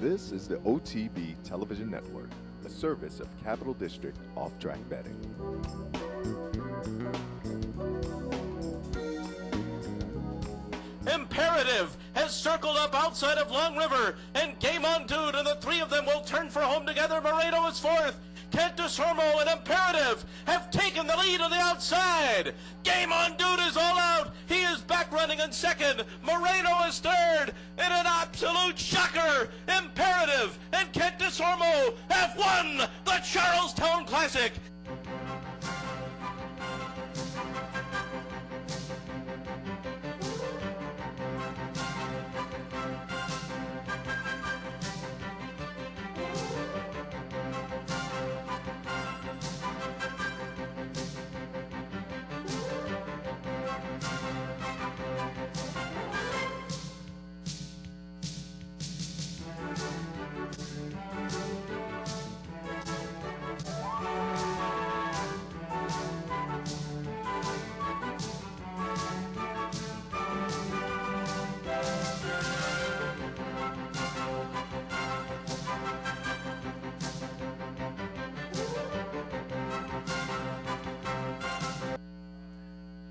This is the OTB Television Network, a service of Capital District Off-Track Betting. Imperative has circled up outside of Long River, and Game On Dude, and the three of them will turn for home together. Moreno is fourth. Kent DeSormo and Imperative have taken the lead on the outside. Game On Dude is all out. He is back running in second. Moreno is third. In an absolute shocker, Imperative and Kent DeSormo have won the Charlestown Classic.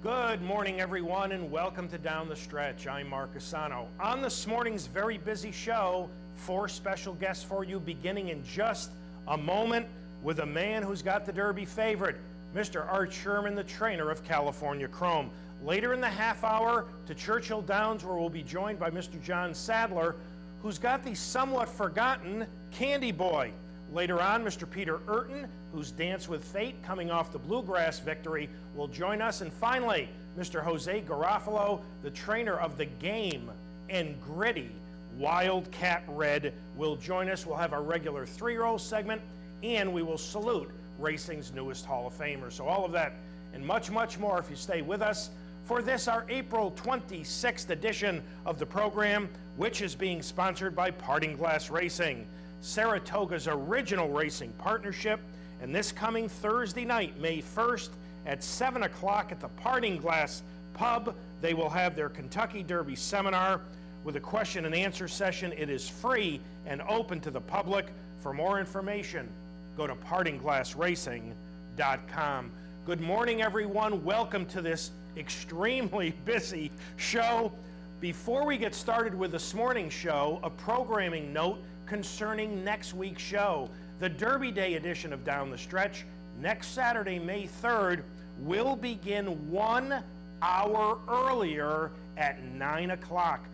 Good morning, everyone, and welcome to Down the Stretch. I'm Mark Asano. On this morning's very busy show, 4 special guests for you, beginning in just a moment with a man who's got the Derby favorite, Mr. Art Sherman, the trainer of California Chrome. Later in the half hour to Churchill Downs, where we'll be joined by Mr. John Sadler, who's got the somewhat forgotten Candy Boy. Later on, Mr. Peter Eurton, who's Dance with Fate, coming off the Bluegrass victory, will join us. And finally, Mr. Jose Garoffalo, the trainer of the game and gritty Wildcat Red, will join us. We'll have our regular 3-year-old segment, and we will salute racing's newest Hall of Famers. So all of that and much, much more if you stay with us for this, our April 26th edition of the program, which is being sponsored by Parting Glass Racing, Saratoga's original racing partnership. And this coming Thursday night, May 1st, at 7 o'clock at the Parting Glass Pub, they will have their Kentucky Derby seminar with a question and answer session. It is free and open to the public. For more information, go to partingglassracing.com. Good morning, everyone. Welcome to this extremely busy show. Before we get started with this morning's show, a programming note concerning next week's show. The Derby Day edition of Down the Stretch, next Saturday, May 3rd, will begin 1 hour earlier at 9 o'clock.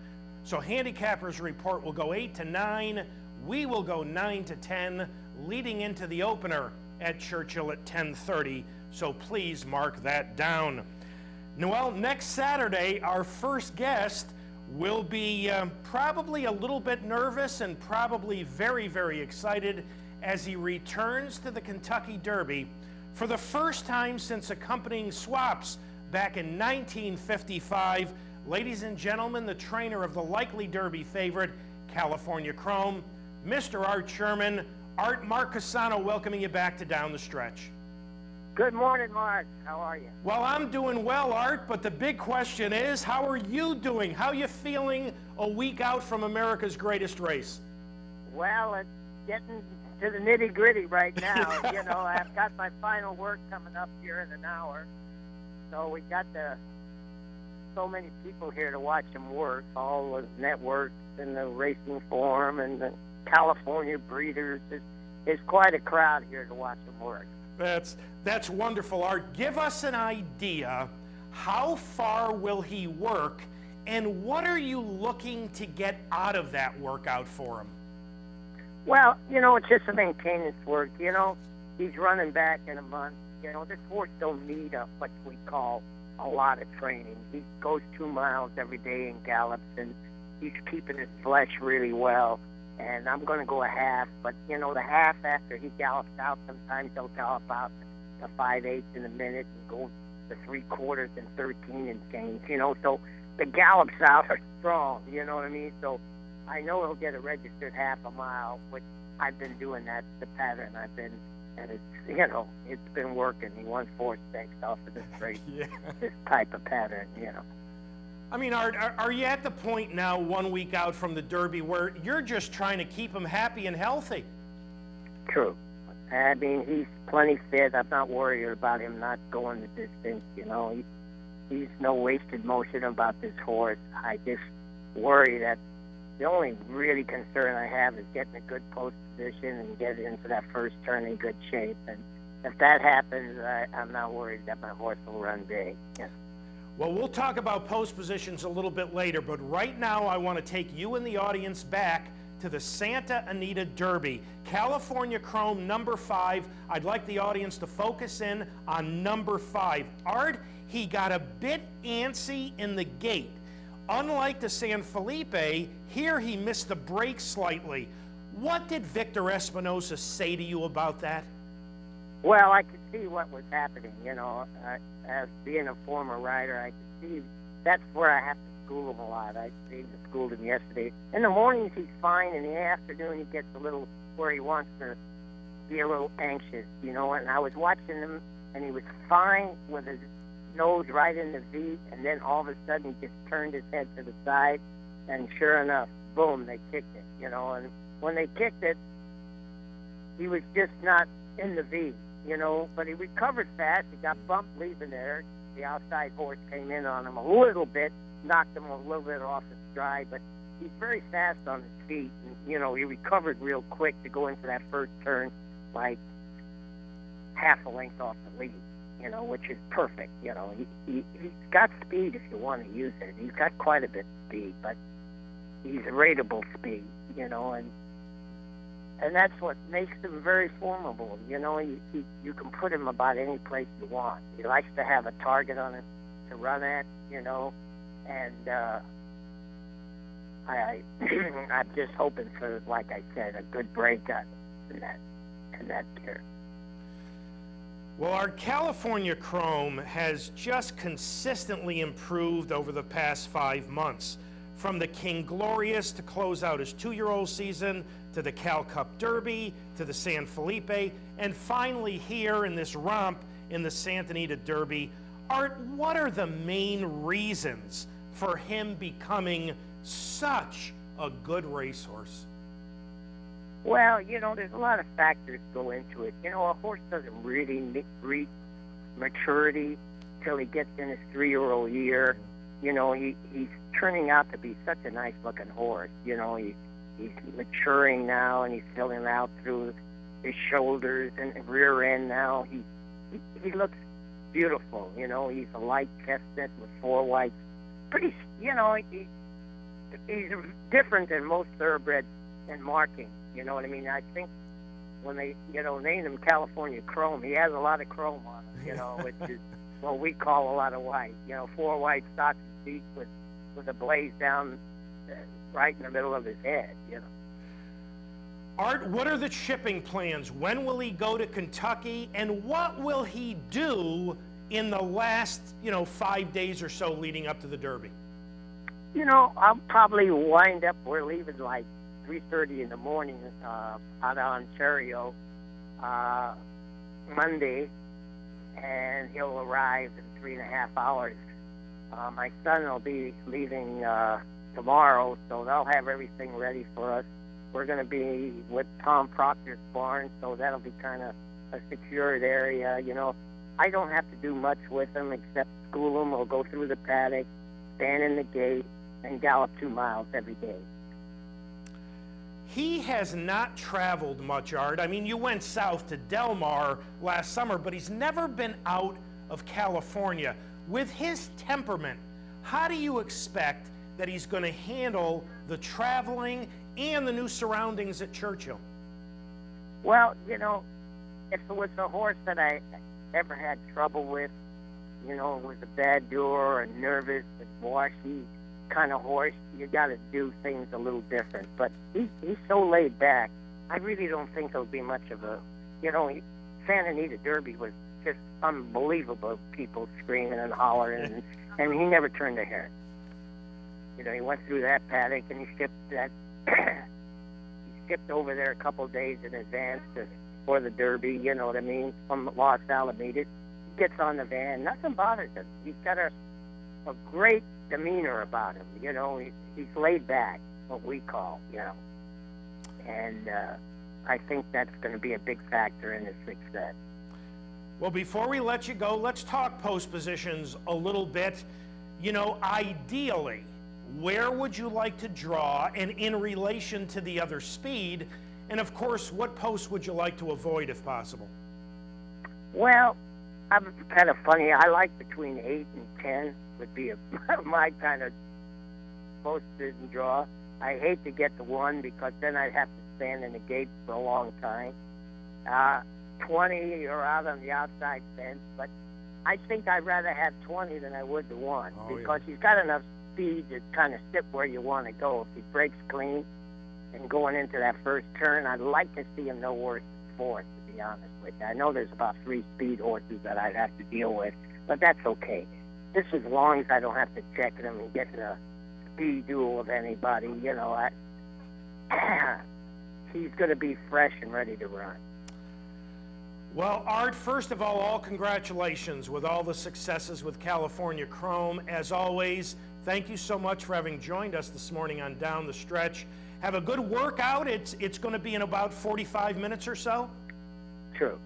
So Handicappers Report will go 8 to 9. We will go 9 to 10, leading into the opener at Churchill at 10:30. So please mark that down. Well, next Saturday, our first guest will be probably a little bit nervous and probably very, very excited as he returns to the Kentucky Derby for the first time since accompanying Swaps back in 1955. Ladies and gentlemen, the trainer of the likely Derby favorite, California Chrome, Mr. Art Sherman. Art, Mark Casano welcoming you back to Down the Stretch. Good morning, Mark. How are you? Well, I'm doing well, Art, but the big question is, how are you doing? How are you feeling a week out from America's greatest race? Well, it's getting to the nitty-gritty right now. You know, I've got my final work coming up here in an hour. So we got so many people here to watch them work, all the networks and the Racing Forum and the California breeders. It's quite a crowd here to watch them work. That's wonderful, Art. Give us an idea. How far will he work, and what are you looking to get out of that workout for him? Well, you know, it's just a maintenance work. You know, he's running back in a month. You know, this horse don't need what we call a lot of training. He goes 2 miles every day and gallops, and he's keeping his flesh really well. And I'm going to go a half, but, you know, the half after he gallops out, sometimes he'll gallop out to 5/8 in a minute and go to 3/4 and 13 and change, you know. So the gallops out are strong, you know what I mean? So I know he'll get a registered half a mile, which I've been doing. That's the pattern I've been, and it's, you know, it's been working. He won 4 stakes off of this race, Yeah. this type of pattern, you know. I mean, are you at the point now, 1 week out from the Derby, where you're just trying to keep him happy and healthy? True. I mean, he's plenty fit. I'm not worried about him not going the distance. You know, he's no wasted motion about this horse. I just worry that the only really concern I have is getting a good post position and getting into that first turn in good shape. And if that happens, I'm not worried that my horse will run big. Yeah. Well, we'll talk about post positions a little bit later, but right now I want to take you and the audience back to the Santa Anita Derby. California Chrome number 5. I'd like the audience to focus in on number 5. Art, he got a bit antsy in the gate. Unlike the San Felipe, here he missed the brakes slightly. What did Victor Espinosa say to you about that? Well, I could see what was happening, you know. As being a former rider, I could see that's where I have to school him a lot. I schooled him yesterday. In the mornings, he's fine. In the afternoon, he gets a little where he wants to be a little anxious, you know. And I was watching him, and he was fine with his nose right in the V, and then all of a sudden he just turned his head to the side, and sure enough, boom, they kicked it, you know. And when they kicked it, he was just not in the V, you know, but he recovered fast. He got bumped leaving there. The outside horse came in on him a little bit, knocked him a little bit off his stride, but he's very fast on his feet. And, you know, he recovered real quick to go into that first turn like half a length off the lead, you know, which is perfect. You know, he's got speed if you want to use it. He's got quite a bit of speed, but he's a rateable speed, you know, and that's what makes him very formidable. You know, you can put him about any place you want. He likes to have a target on him to run at, you know, and I'm just hoping for, like I said, a good break in that gear. Well, our California Chrome has just consistently improved over the past 5 months. From the King Glorious to close out his 2-year-old season, to the Cal Cup Derby, to the San Felipe, and finally here in this romp in the Santa Anita Derby. Art, what are the main reasons for him becoming such a good racehorse? Well, you know, there's a lot of factors go into it. You know, a horse doesn't really reach maturity till he gets in his 3-year-old year. You know, he's turning out to be such a nice-looking horse. You know, he's maturing now, and he's filling out through his shoulders and rear end now. He looks beautiful. You know, he's a light chestnut with 4 whites. Pretty, you know, he's different than most thoroughbreds in marking. You know what I mean? I think when they, you know, named him California Chrome, he has a lot of chrome on him, you know, which is what we call a lot of white. You know, 4 white socks and feet with a blaze down right in the middle of his head, you know. Art, what are the shipping plans? When will he go to Kentucky, and what will he do in the last, 5 days or so leading up to the Derby? You know, I'll probably wind up, we're leaving like 3:30 in the morning out of Ontario Monday, and he'll arrive in 3.5 hours. My son will be leaving tomorrow, so they'll have everything ready for us. We're going to be with Tom Proctor's barn, so that'll be kind of a secured area. You know, I don't have to do much with him except school him or go through the paddock, stand in the gate, and gallop 2 miles every day. He has not traveled much, Art. I mean, you went south to Del Mar last summer, but he's never been out of California. With his temperament, how do you expect that he's going to handle the traveling and the new surroundings at Churchill? Well, you know, if it was a horse that I ever had trouble with, you know, it was a bad doer or a nervous and washy kind of horse, you got to do things a little different. But he's so laid back, I really don't think there'll be much of a, you know, Santa Anita Derby was just unbelievable, people screaming and hollering, and he never turned a hair. You know, he went through that paddock and he skipped that. He skipped over there a couple of days in advance for the Derby. You know what I mean? From Los Alamitos, he gets on the van. Nothing bothers him. He's got a great demeanor about him. You know, he's laid back, what we call, you know. And I think that's going to be a big factor in his success. Well, before we let you go, let's talk post positions a little bit. You know, ideally, where would you like to draw, and in relation to the other speed? And, of course, what post would you like to avoid if possible? Well, I'm kind of funny. I like between 8 and 10 would be my kind of post position draw. I hate to get to 1 because then I'd have to stand in the gates for a long time. 20 or out on the outside fence, but I think I'd rather have 20 than I would the 1 because he's got enough speed to kind of sit where you want to go. If he breaks clean and going into that first turn, I'd like to see him no worse than 4th, to be honest with you. I know there's about 3 speed horses that I'd have to deal with, but that's okay. Just as long as I don't have to check him and get in a speed duel with anybody, you know, he's going to be fresh and ready to run. Well, Art, first of all congratulations with all the successes with California Chrome. As always, thank you so much for having joined us this morning on Down the Stretch. Have a good workout. It's going to be in about 45 minutes or so. True.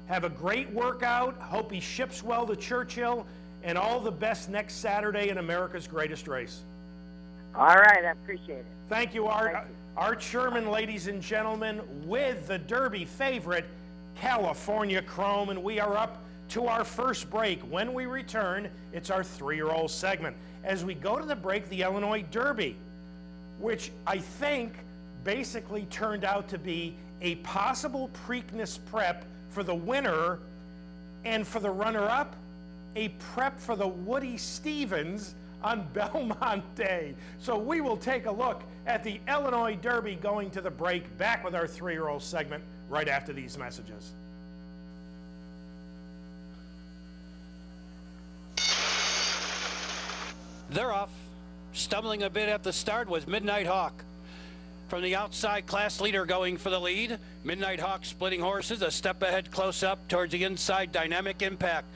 Have a great workout. Hope he ships well to Churchill, and all the best next Saturday in America's greatest race. All right, I appreciate it. Thank you, Art. Thank you. Art Sherman, ladies and gentlemen, with the Derby favorite, California Chrome, and we are up to our first break. When we return, it's our 3-year-old segment. As we go to the break, the Illinois Derby, which I think basically turned out to be a possible Preakness prep for the winner, and for the runner-up, a prep for the Woody Stevens on Belmont Day. So we will take a look at the Illinois Derby going to the break. Back with our 3-year-old segment right after these messages. They're off. Stumbling a bit at the start was Midnight Hawk. From the outside, class leader going for the lead. Midnight Hawk splitting horses, a step ahead close up towards the inside, Dynamic Impact.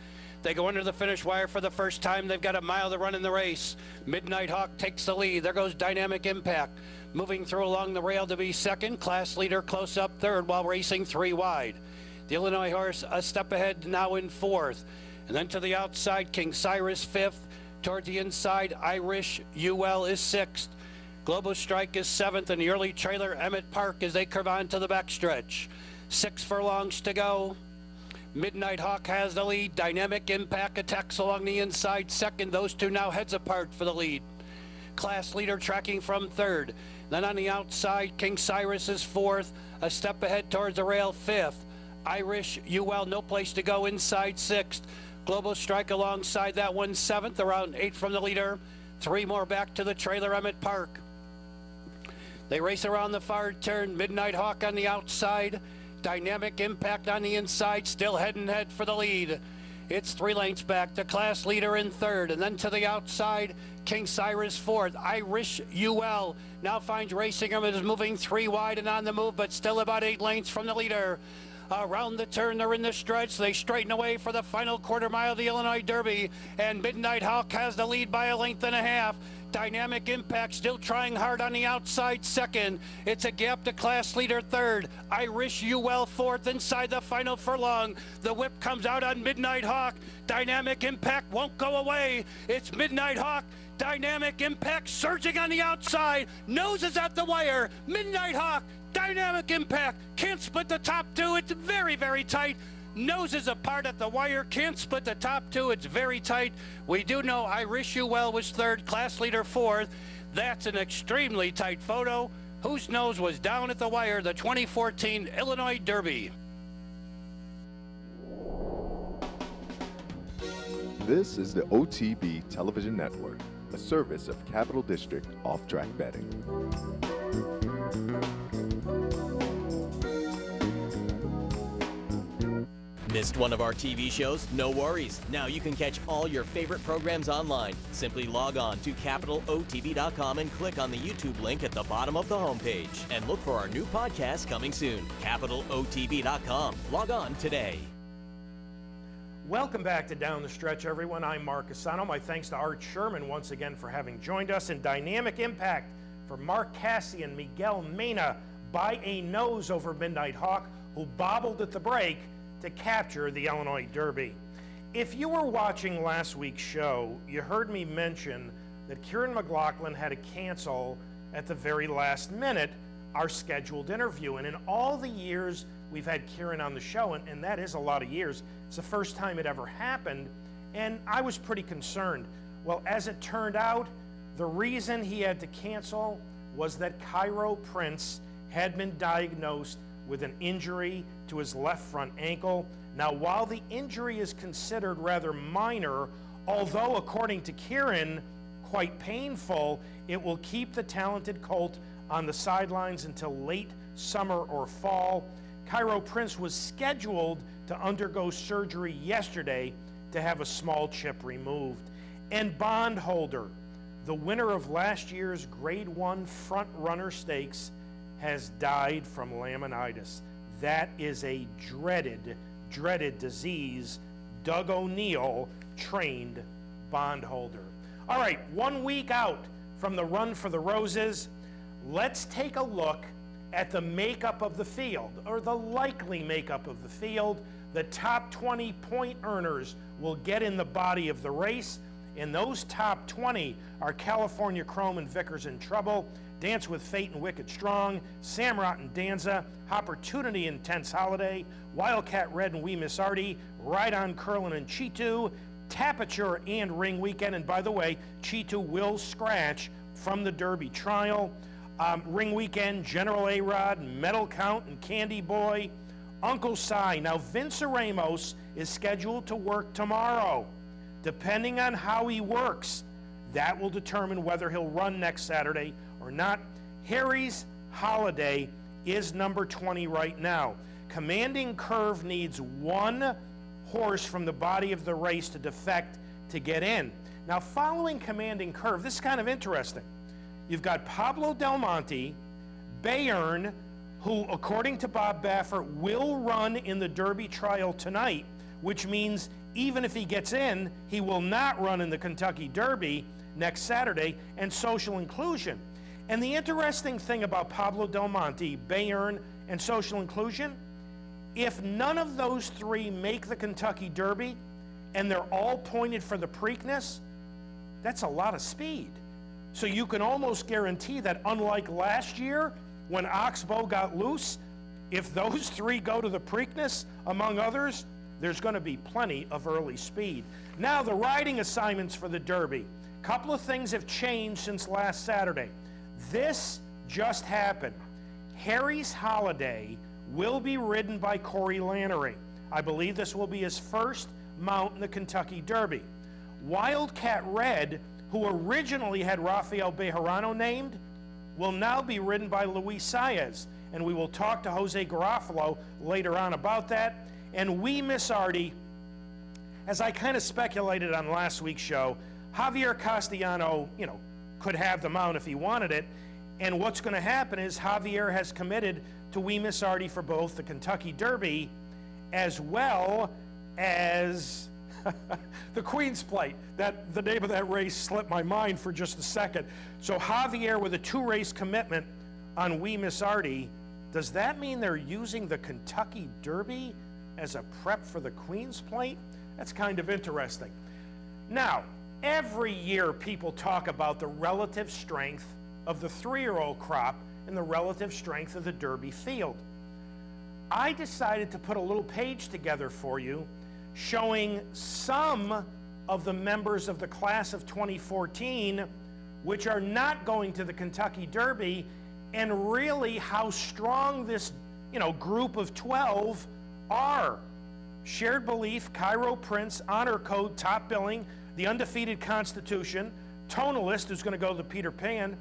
They go under the finish wire for the first time. They've got a mile to run in the race. Midnight Hawk takes the lead. There goes Dynamic Impact. Moving through along the rail to be second. Class leader close up third while racing 3 wide. The Illinois horse a step ahead now in 4th. And then to the outside, King Cyrus 5th. Towards the inside, Irish UL is 6th. Global Strike is 7th, and the early trailer Emmett Park as they curve on to the backstretch. 6 furlongs to go. Midnight Hawk has the lead. Dynamic Impact attacks along the inside second. Those two now heads apart for the lead. Class leader tracking from 3rd. Then on the outside, King Cyrus is 4th. A step ahead towards the rail 5th. Irish UL no place to go inside 6th. Global Strike alongside that one 7th, around 8 from the leader. 3 more back to the trailer Emmett Park. They race around the far turn. Midnight Hawk on the outside. Dynamic Impact on the inside, still head and head for the lead. It's 3 lengths back. The class leader in 3rd, and then to the outside, King Cyrus 4th. Irish UL now finds Racingham and is moving 3 wide and on the move, but still about 8 lengths from the leader. Around the turn, they're in the stretch. They straighten away for the final quarter mile of the Illinois Derby, and Midnight Hawk has the lead by 1.5 lengths. Dynamic Impact still trying hard on the outside 2nd. It's a gap to class leader 3rd. Irish UL 4th inside the final furlong. The whip comes out on Midnight Hawk. Dynamic Impact won't go away. It's Midnight Hawk. Dynamic Impact surging on the outside. Nose is at the wire. Midnight Hawk. Dynamic Impact can't split the top 2. It's very, very tight. Noses apart at the wire, can't split the top 2. It's very tight. We do know Irish UL was 3rd, class leader 4th. That's an extremely tight photo. Whose nose was down at the wire? The 2014 Illinois Derby. This is the OTB Television Network, a service of Capital District Off-Track Betting. Missed one of our TV shows? No worries. Now you can catch all your favorite programs online. Simply log on to CapitalOTB.com and click on the YouTube link at the bottom of the homepage. And look for our new podcast coming soon. CapitalOTB.com. Log on today. Welcome back to Down the Stretch, everyone. I'm Mark Asano. My thanks to Art Sherman once again for having joined us. In dynamic impact for Mark Cassian, Miguel Mena by a nose over Midnight Hawk, who bobbled at the break to capture the Illinois Derby. If you were watching last week's show, you heard me mention that Kieran McLaughlin had to cancel at the very last minute our scheduled interview. And in all the years we've had Kieran on the show, and that is a lot of years, it's the first time it ever happened, and I was pretty concerned. Well, as it turned out, the reason he had to cancel was that Cairo Prince had been diagnosed with an injury to his left front ankle. Now, while the injury is considered rather minor, although according to Kieran, quite painful, it will keep the talented colt on the sidelines until late summer or fall. Cairo Prince was scheduled to undergo surgery yesterday to have a small chip removed. And Bondholder, the winner of last year's Grade 1 Front Runner Stakes, has died from laminitis. That is a dreaded disease. Doug O'Neill trained Bondholder. All right, 1 week out from the Run for the Roses, let's take a look at the makeup of the field, or the likely makeup of the field. The top 20 point earners will get in the body of the race, and those top 20 are California Chrome and Vickers in Trouble, Dance with Fate and Wicked Strong, Samrot and Danza, Opportunity and Tense Holiday, Wildcat Red and We Miss Artie, Ride on Curlin and Cheetu, Tapiture and Ring Weekend. And by the way, Cheetu will scratch from the Derby trial. Ring Weekend, General A-Rod, Metal Count and Candy Boy, Uncle Si. Now, Vince Ramos is scheduled to work tomorrow. Depending on how he works, that will determine whether he'll run next Saturday or not. Harry's Holiday is number 20 right now. Commanding Curve needs one horse from the body of the race to defect to get in. Now, following Commanding Curve, this is kind of interesting. You've got Pablo Del Monte, Bayern, who, according to Bob Baffert, will run in the Derby trial tonight, which means even if he gets in, he will not run in the Kentucky Derby next Saturday, and Social Inclusion. And the interesting thing about Pablo Del Monte, Bayern, and Social Inclusion, if none of those three make the Kentucky Derby and they're all pointed for the Preakness, that's a lot of speed. So you can almost guarantee that, unlike last year when Oxbow got loose, if those three go to the Preakness, among others, there's going to be plenty of early speed. Now, the riding assignments for the Derby. A couple of things have changed since last Saturday. This just happened. Harry's Holiday will be ridden by Corey Lannery. I believe this will be his first mount in the Kentucky Derby. Wildcat Red, who originally had Rafael Bejarano named, will now be ridden by Luis Saez. And we will talk to Jose Garoffalo later on about that. And We Miss Artie, as I kind of speculated on last week's show, Javier Castellano, could have the mount if he wanted it. And what's going to happen is Javier has committed to We Miss Artie for both the Kentucky Derby as well as the Queen's Plate. The name of that race slipped my mind for just a second. So Javier with a 2-race commitment on We Miss Artie. Does that mean they're using the Kentucky Derby as a prep for the Queen's Plate? That's kind of interesting. Now, every year people talk about the relative strength of the 3-year-old crop and the relative strength of the Derby field. I decided to put a little page together for you showing some of the members of the class of 2014 which are not going to the Kentucky Derby, and really how strong this group of 12 are. Shared Belief, Cairo Prince, Honor Code, Top Billing, The Undefeated Constitution, Tonalist, who's going to go to the Peter Pan,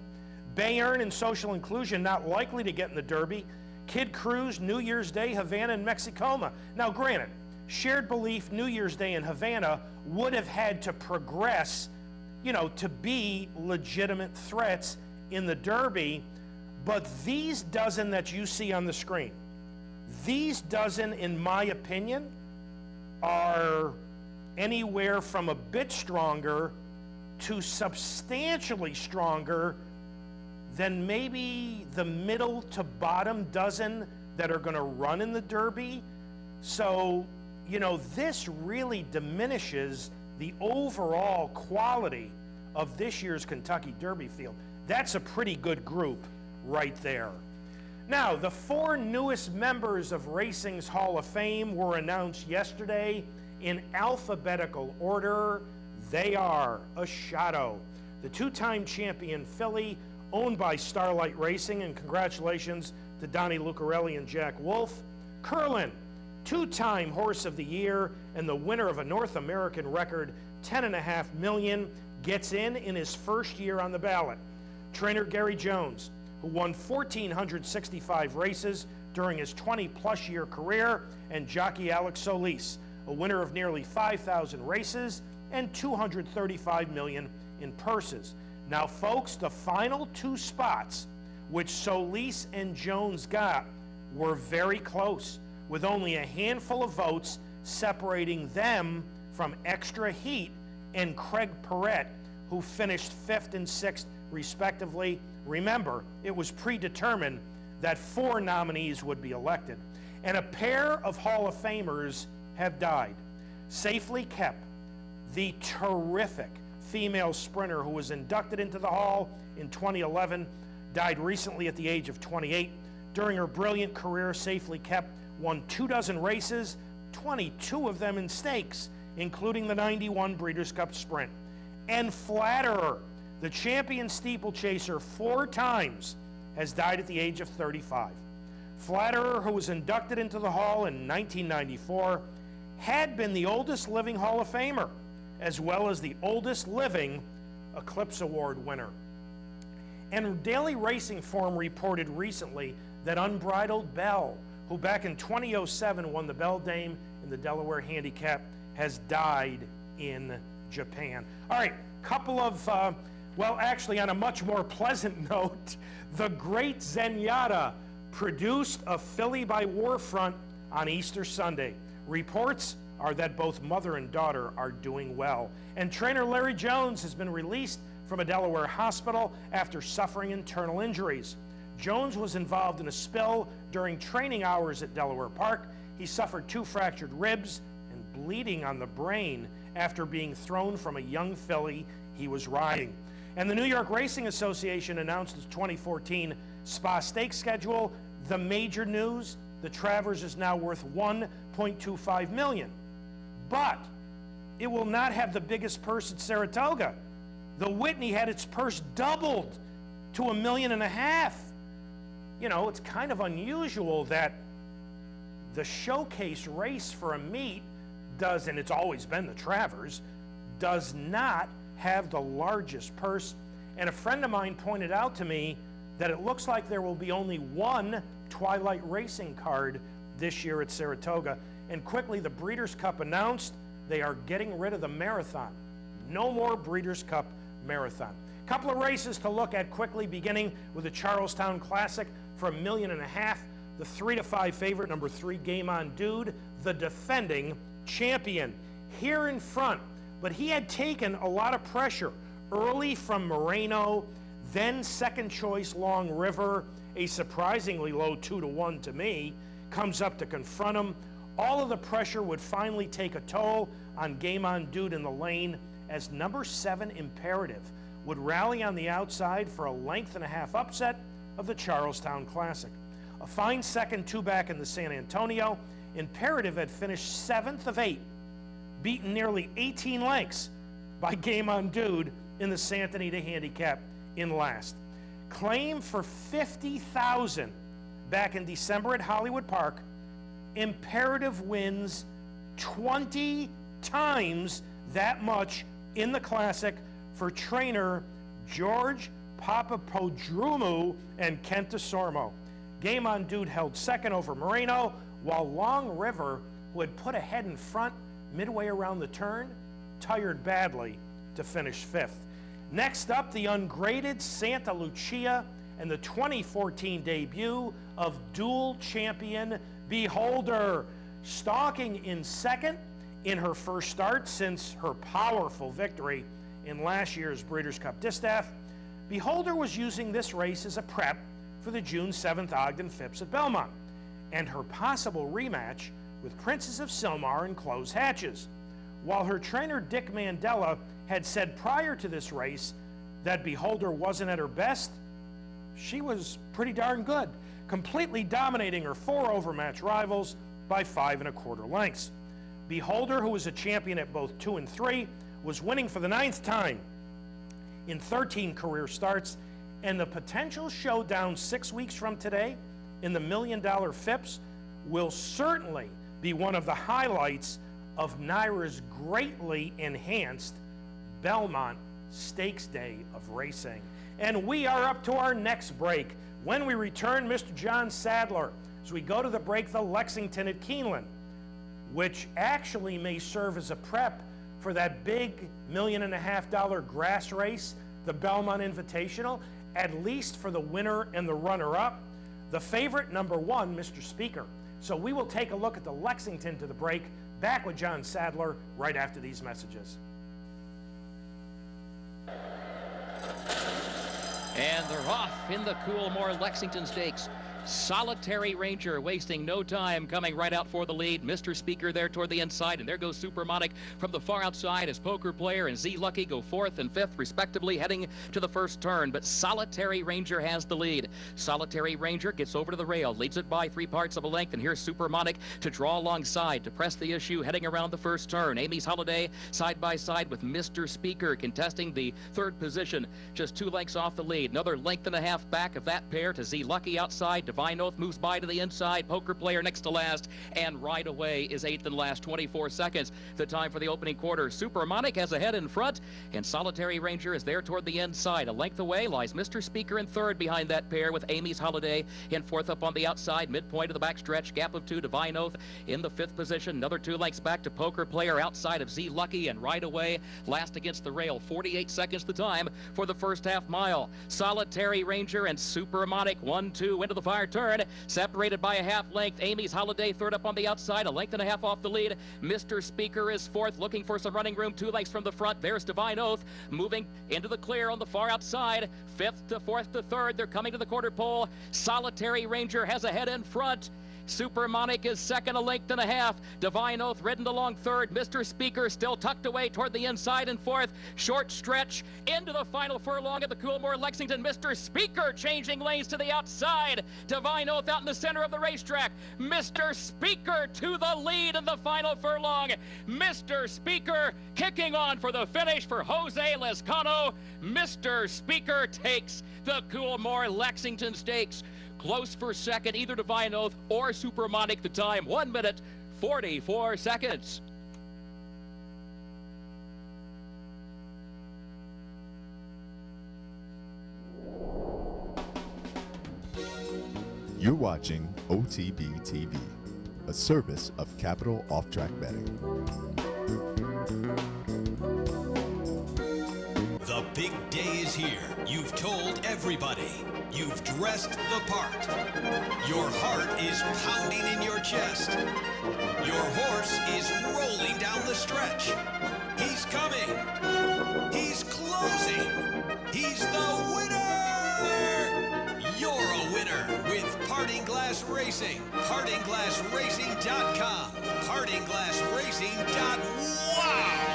Bayern and Social Inclusion, not likely to get in the Derby, Kid Cruz, New Year's Day, Havana, and Mexicoma. Now, granted, Shared Belief, New Year's Day, and Havana would have had to progress, to be legitimate threats in the Derby, but these dozen that you see on the screen, these dozen, in my opinion, are anywhere from a bit stronger to substantially stronger than maybe the middle to bottom dozen that are going to run in the Derby. So, you know, this really diminishes the overall quality of this year's Kentucky Derby field. That's a pretty good group right there. Now, the 4 newest members of racing's Hall of Fame were announced yesterday in alphabetical order. They are Ashado, the 2-time champion filly owned by Starlight Racing, and congratulations to Donnie Lucarelli and Jack Wolf. Curlin, 2-time Horse of the Year and the winner of a North American record $10.5 million, gets in his first year on the ballot. Trainer Gary Jones, who won 1,465 races during his 20-plus year career, and jockey Alex Solis, a winner of nearly 5,000 races and $235 million in purses. Now, folks, the final 2 spots, which Solis and Jones got, were very close, with only a handful of votes separating them from Extra Heat and Craig Perrette, who finished 5th and 6th, respectively. Remember, it was predetermined that 4 nominees would be elected. And a pair of Hall of Famers have died. Safely Kept, the terrific female sprinter who was inducted into the Hall in 2011, died recently at the age of 28. During her brilliant career, Safely Kept won 24 races, 22 of them in stakes, including the 91 Breeders' Cup Sprint. And Flatterer, the champion steeplechaser 4 times, has died at the age of 35. Flatterer, who was inducted into the Hall in 1994, had been the oldest living Hall of Famer, as well as the oldest living Eclipse Award winner. And Daily Racing Form reported recently that Unbridled Belle, who back in 2007 won the Belle Dame in the Delaware Handicap, has died in Japan. All right, couple of, well, actually, on a much more pleasant note, the great Zenyatta produced a filly by Warfront on Easter Sunday. Reports are that both mother and daughter are doing well. And trainer Larry Jones has been released from a Delaware hospital after suffering internal injuries. Jones was involved in a spill during training hours at Delaware Park. He suffered 2 fractured ribs and bleeding on the brain after being thrown from a young filly he was riding. And the New York Racing Association announced its 2014 Spa Stakes schedule. The major news, the Travers is now worth $1.25 million. But it will not have the biggest purse at Saratoga. The Whitney had its purse doubled to $1.5 million. You know, it's kind of unusual that the showcase race for a meet does, and it's always been the Travers, does not have the largest purse. And a friend of mine pointed out to me that it looks like there will be only 1 Twilight Racing card this year at Saratoga. And quickly, the Breeders' Cup announced they are getting rid of the marathon. No more Breeders' Cup marathon. A couple of races to look at quickly, beginning with the Charlestown Classic for $1.5 million. The 3-5 favorite, number 3, Game On Dude, the defending champion, here in front. But he had taken a lot of pressure early from Moreno, then second choice Long River, a surprisingly low 2-1 to me, comes up to confront him. All of the pressure would finally take a toll on Game On Dude in the lane, as number 7 Imperative would rally on the outside for a 1.5-length upset of the Charlestown Classic. A fine second 2-back in the San Antonio, Imperative had finished 7th of 8, beaten nearly 18 lengths by Game On Dude in the Santa Anita Handicap in last. Claim for $50,000 back in December at Hollywood Park. Imperative wins 20 times that much in the Classic for trainer George Papapodroumou and Kent DeSormo. Game On Dude held second over Moreno, while Long River, who had put ahead in front midway around the turn, tired badly to finish 5th. Next up, the ungraded Santa Lucia and the 2014 debut of dual champion Beholder. Stalking in second In her first start since her powerful victory in last year's Breeders' Cup Distaff, Beholder was using this race as a prep for the June 7th Ogden Phipps at Belmont and her possible rematch with Princess of Silmar and Close Hatches. While her trainer Dick Mandela had said prior to this race that Beholder wasn't at her best, she was pretty darn good, completely dominating her 4 overmatch rivals by 5 1/4 lengths. Beholder, who was a champion at both 2 and 3, was winning for the 9th time in 13 career starts, and the potential showdown 6 weeks from today in the $1 Million Phipps will certainly be one of the highlights of NYRA's greatly enhanced Belmont Stakes Day of racing. And we are up to our next break. When we return, Mr. John Sadler, as we go to the break, the Lexington at Keeneland, which actually may serve as a prep for that big $1.5 million grass race, the Belmont Invitational, at least for the winner and the runner-up. The favorite, number 1, Mr. Speaker. So we will take a look at the Lexington to the break. Back with John Sadler right after these messages. And they're off in the Coolmore Lexington Stakes. Solitary Ranger wasting no time, coming right out for the lead. Mr. Speaker there toward the inside, and there goes Supermonic from the far outside as Poker Player and Z Lucky go 4th and 5th respectively, heading to the first turn. But Solitary Ranger has the lead. Solitary Ranger gets over to the rail, leads it by 3 parts of a length, and here's Supermonic to draw alongside to press the issue, heading around the first turn. Amy's Holiday side by side with Mr. Speaker contesting the 3rd position, just 2 lengths off the lead. Another length and a half back of that pair to Z Lucky outside. Divine Oath moves by to the inside. Poker Player next to last, and Right Away is 8th and last. 24 seconds the time for the opening quarter. Supermonic has a head in front, and Solitary Ranger is there toward the inside. A length away lies Mr. Speaker in 3rd behind that pair, with Amy's Holiday in 4th up on the outside. Midpoint of the backstretch, gap of 2. Divine Oath in the 5th position. Another 2 lengths back to Poker Player outside of Z Lucky, and Right Away last against the rail. 48 seconds the time for the first half mile. Solitary Ranger and Supermonic 1-2 into the fire turn, separated by a half length. Amy's Holiday 3rd up on the outside, a length and a half off the lead. Mr. Speaker is 4th, looking for some running room. 2 lengths from the front. There's Divine Oath moving into the clear on the far outside. 5th to 4th to 3rd. They're coming to the quarter pole. Solitary Ranger has a head in front. Supermonic is 2nd, a length and a half. Divine Oath ridden along 3rd. Mr. Speaker still tucked away toward the inside in 4th. Short stretch into the final furlong at the Coolmore Lexington. Mr. Speaker changing lanes to the outside. Divine Oath out in the center of the racetrack. Mr. Speaker to the lead in the final furlong. Mr. Speaker kicking on for the finish for Jose Lescano. Mr. Speaker takes the Coolmore Lexington Stakes. Close for second, either Divine Oath or Supermonic. The time, 1 minute, 44 seconds. You're watching OTB TV, a service of Capital Off-Track Betting. The big day is here. You've told everybody. You've dressed the part. Your heart is pounding in your chest. Your horse is rolling down the stretch. He's coming. He's closing. He's the winner! You're a winner with Parting Glass Racing. PartingGlassRacing.com. PartingGlassRacing.wow!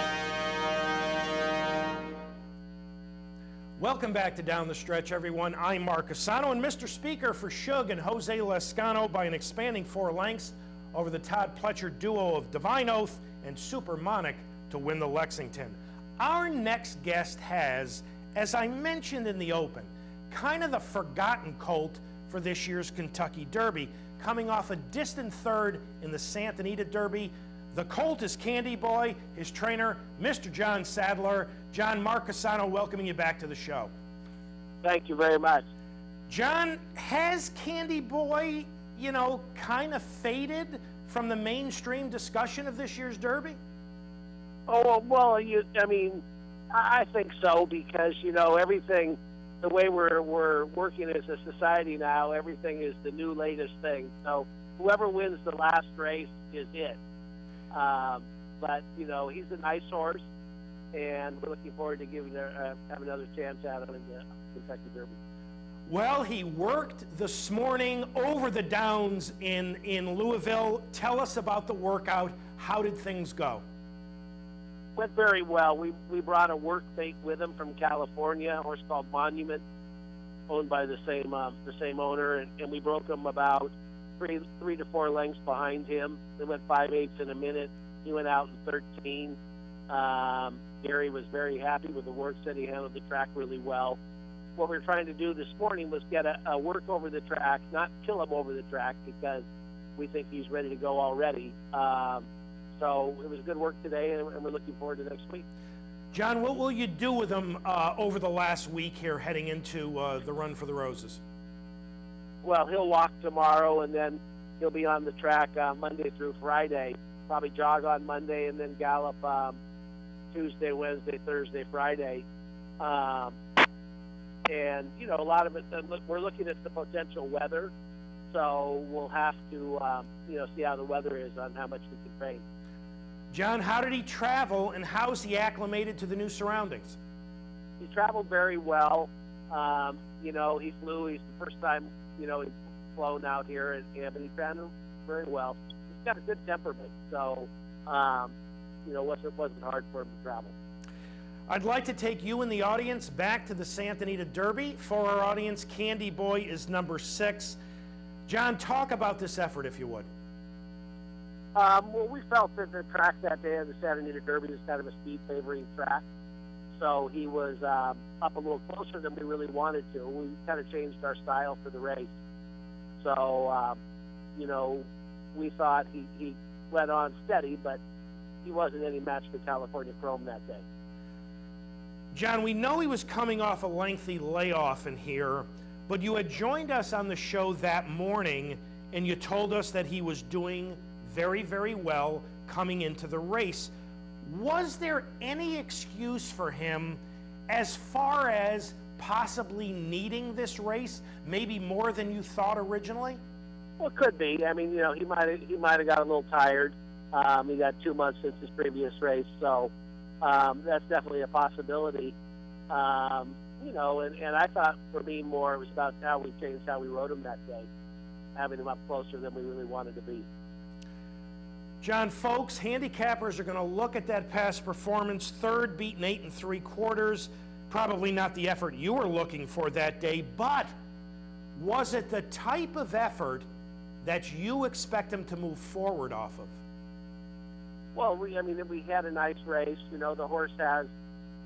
Welcome back to Down the Stretch, everyone. I'm Mark Asano, and Mr. Speaker for Shug and Jose Lescano by an expanding 4 lengths over the Todd Pletcher duo of Divine Oath and Supermonic to win the Lexington. Our next guest has, as I mentioned in the open, kind of the forgotten colt for this year's Kentucky Derby, coming off a distant 3rd in the Santa Anita Derby. The colt is Candy Boy, his trainer, Mr. John Sadler. John, Mark Asano welcoming you back to the show. Thank you very much. John, has Candy Boy, kind of faded from the mainstream discussion of this year's Derby? Oh, well, I think so, because, everything, the way we're working as a society now, everything is the new latest thing. So whoever wins the last race is it. but, you know, he's a nice horse, and we're looking forward to have another chance at him in the Kentucky Derby. Well, he worked this morning over the downs in Louisville. Tell us about the workout. How did things go? Went very well. We brought a work mate with him from California, a horse called Monument, owned by the same owner, and we broke him about three to 4 lengths behind him. They went 5/8 in a minute. He went out in 13. Gary was very happy with the work, said he handled the track really well. What we were trying to do this morning was get a work over the track, not kill him over the track, because we think he's ready to go already. So it was good work today, and we're looking forward to next week. John, what will you do with him over the last week here heading into the Run for the Roses? Well, he'll walk tomorrow, and then he'll be on the track Monday through Friday. Probably jog on Monday and then gallop Tuesday, Wednesday, Thursday, Friday. And, you know, a lot of it, we're looking at the potential weather, so we'll have to, you know, see how the weather is on how much we can train. John, how did he travel, and how's he acclimated to the new surroundings? He traveled very well. You know, he flew. He's the first time, you know, he's flown out here, but he traveled very well. He's got a good temperament, so, you know, it wasn't hard for him to travel. I'd like to take you and the audience back to the Santa Anita Derby. For our audience, Candy Boy is number 6. John, talk about this effort, if you would. Well, we felt that the track that day of the Santa Anita Derby was kind of a speed favoring track. So he was up a little closer than we really wanted to. We kind of changed our style for the race. So, you know, we thought he went on steady, but he wasn't any match for California Chrome that day. John, we know he was coming off a lengthy layoff in here, but you had joined us on the show that morning, and you told us that he was doing very, very well coming into the race. Was there any excuse for him as far as possibly needing this race, maybe more than you thought originally? Well, it could be. I mean, you know, he might have got a little tired. He got 2 months since his previous race, so that's definitely a possibility. You know, and I thought for me more it was about how we changed how we rode him that day, having him up closer than we really wanted to be. John, folks, handicappers are going to look at that past performance. Third, beaten 8 3/4. Probably not the effort you were looking for that day, but was it the type of effort that you expect him to move forward off of? Well, we had a nice race. You know, the horse has